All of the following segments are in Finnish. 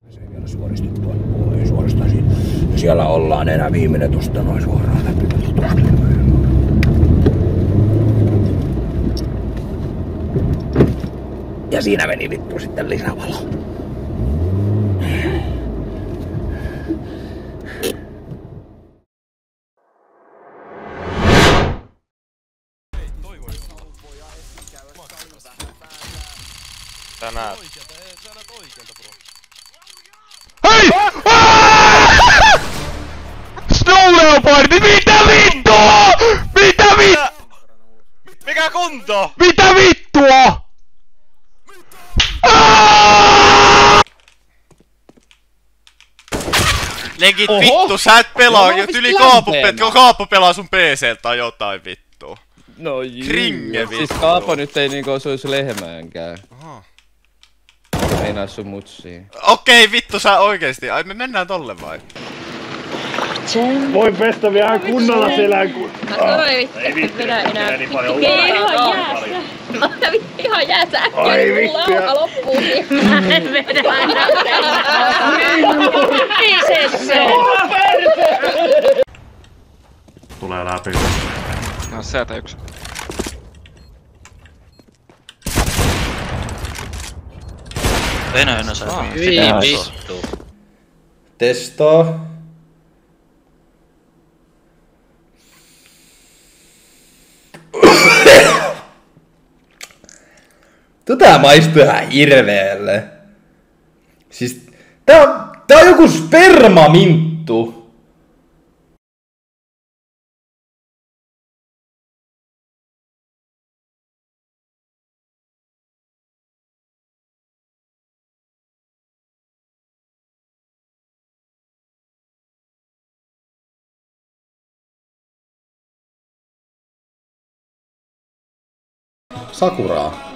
Se ei vielä suoristettua, ei suoristaisi. Ja siellä ollaan enää viimeinen tosta noin suoraan läpi. Ja siinä meni vittu sitten lisävalo. Sä näet. Hei! Snow Leopard! Mitä vittua? Mitä vittua? Mikä kunto? Mitä vittua? Legit vittu, sä et pelaa, yli Kaapo pelaa sun PC:ltä tai jotain vittu. No juu. Kringe vittu. Siis Kaapo nyt ei niinku osuisi lehmäänkään. Aha. Meinaa sun mutsiin. Okei vittu, sä oikeesti. Ai me mennään tolle vai? Voi pestä vielä kunnolla selän kun... Ei vittu, vedä enää. Ei ihan jäässä. Ihan jäässä äkkiä. Ai vittu. Lauka loppuu. Vedä enää. Tulee läpi. No sieltä yksi. Venäjän osa. Vittu. Testaa. Tää maistuu ihan hirveelle. Siis tää on joku spermaminttu. Sakuraa.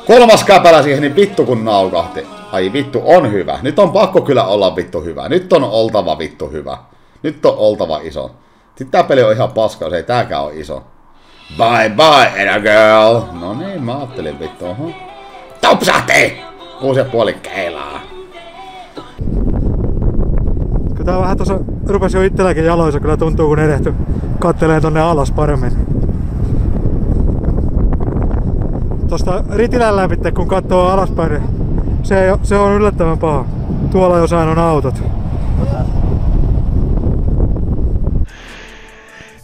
Kolmas käpälä siihen, niin vittu kun naukahti. Ai vittu, on hyvä. Nyt on pakko kyllä olla vittu hyvä. Nyt on oltava vittu hyvä. Nyt on oltava iso. Sitten tää peli on ihan paska, jos ei tääkään ole iso. Bye bye, Eda girl. No niin, mä ajattelin vittu, oho. Topsahti! 6,5 keilaa. Kun tää vähän tossa rupesi jo itselläkin jaloissa, kyllä tuntuu kun edehty kattelee tonne alas paremmin. Tosta Ritilän läpi, kun katsoo alaspäin, niin se on yllättävän paha. Tuolla jossain on autot.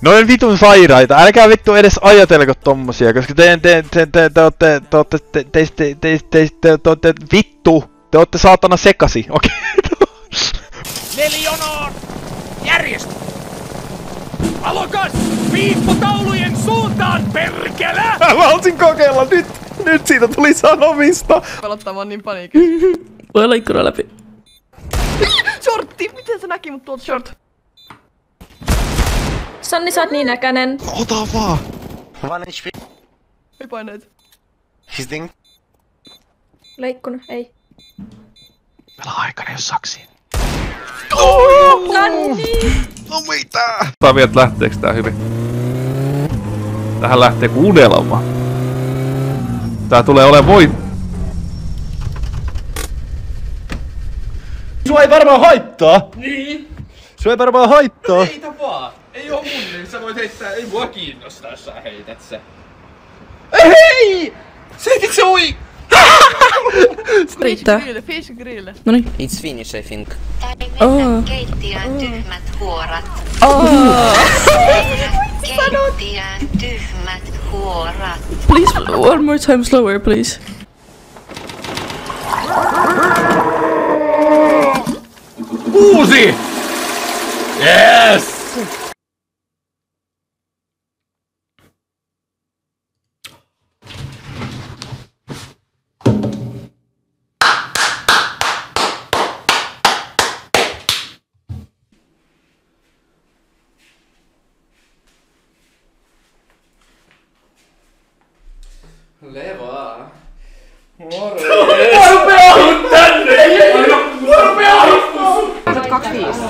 Noin vitun sairaita, älkää vittu edes ajatelko tommosia, koska te ootte saatana sekasi, okei. Neljonoon! Järjestä! Alokas! Piippotaulujen suuntaan, perkele! Mä halusin kokeilla nyt! Nyt siitä tuli sanomista! Pelottamaan niin paniikissa. Voi olla ikkuna läpi. Shortti! Miten se näki mut tuolta short? Sanni, sä oot niin näkänen. Ota vaan! Ei paineet. He's ding. Leikkunut, ei. Pelaa aikana jos saksiin. Sanni! No mitä? Tää vielä lähteekö tää hyvin? Tähän lähtee kuunnelma. Tää tulee olemaan voit. Sua ei varmaan haittaa. Niin. Sua ei varmaan haittaa. Heitä vaan. Ei oo mun, niin sä voit heittää. Ei mua kiinnostaa, jos sä heität se. Hei! Sä heitit se ui! Riittää. Fish grille. Noniin. It's Finnish, I think. Tai keittiön tyhmät huorat. Keittiön tyhmät huorat. Please, one more time slower, please. Uusi! Yes! Levaa. Moro! Mä rupean tänne! Mä rupean! 25.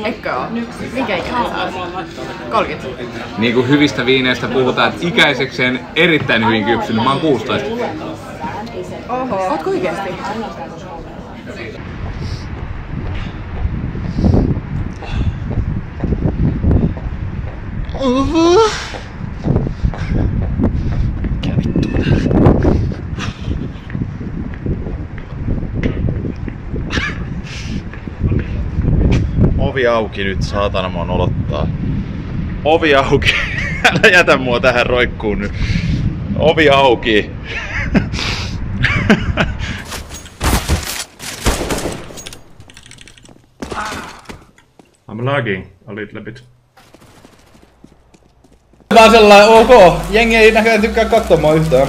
Eikö oo? Mikä ikäinen sä oot? 30. Niinku hyvistä viineistä puhutaan, että ikäisekseen erittäin hyvin kypsynyt. Mä oon 16. Oho. Ootko oikeesti? Ovi auki nyt, saatana mua nolottaa. Ovi auki. Älä jätä mua tähän roikkuun nyt. Ovi auki. I'm lagging a little bit. Vaan sellainen ok. Jengi ei näköjään tykkää katsomaan yhtään.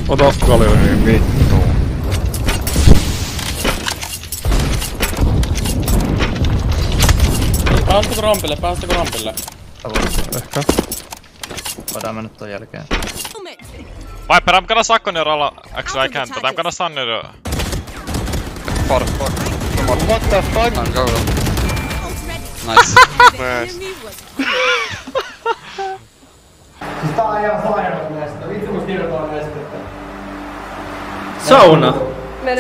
Ota kaljoihin vittu. Päästäkö rampille? Päästäkö rampille? Ehkä. Voidaan mennä ton jälkeen. Viper, I'm gonna suck on your all actually I can't, but I'm gonna stun your... What the fuck? Go. Nice. Nice. Tää on ihan sairaus näistä. Vittu kun kirjoittaa näistä. Sauna.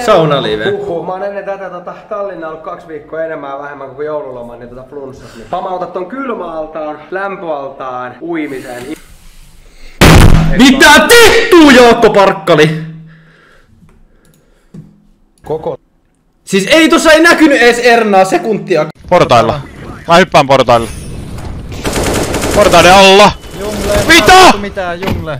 Saunalive. Mä oon ennen tätä Tallinnaa ollut 2 viikkoa enemmän ja vähemmän kuin joululoman, niin flunssas. Niin. Pamautat ton kylmäaltaan, lämpöaltaan, uimiseen. Mitä tehtuu, Jaakko Parkkali? Koko. Siis ei tossa ei näkynyt edes Ernaa sekuntia. Portailla. Mä hyppään portaille. Portaiden alla! Jungle! Mitä?! Mitään, Jungle!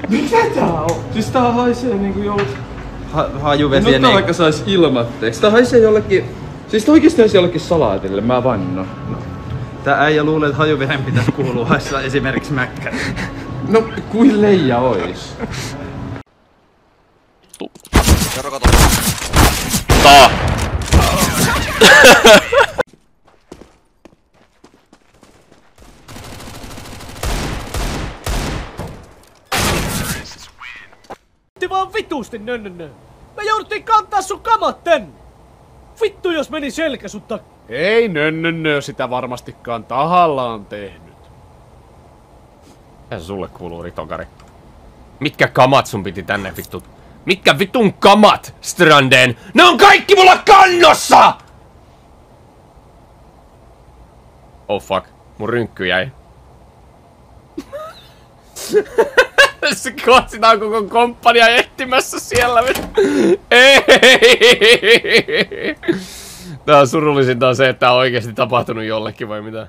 Mikä tää on? Siis tää haisee niinku joulu... Hajuvesiä No vaikka sais ilmatteeksi. Tää haisee jollekin... Siis tää oikeesti haisee jollekin salaatille, mä vannon. No. Tää äijä luulee, että hajuveden pitäisi kuulua haissa esimerkiksi mäkkäri. No, kuin leija ois. Kerro kato. Tää! Vaan vitusti nönnönnö. Me jouduttiin kantaa sun kamat tänne. Vittu jos meni selkä sun tak... Ei nönnönnö sitä varmastikaan tahallaan tehnyt. Ja se sulle kuuluu, ritokari. Mitkä kamat sun piti tänne vittu? Mitkä vitun kamat, Stranden? Ne on kaikki mulla kannossa! Oh fuck, mun rynkky jäi. Sitä on koko komppania etsimässä siellä. Ei! Tää on surullisinta on se, että tää on oikeesti tapahtunut jollekin vai mitä?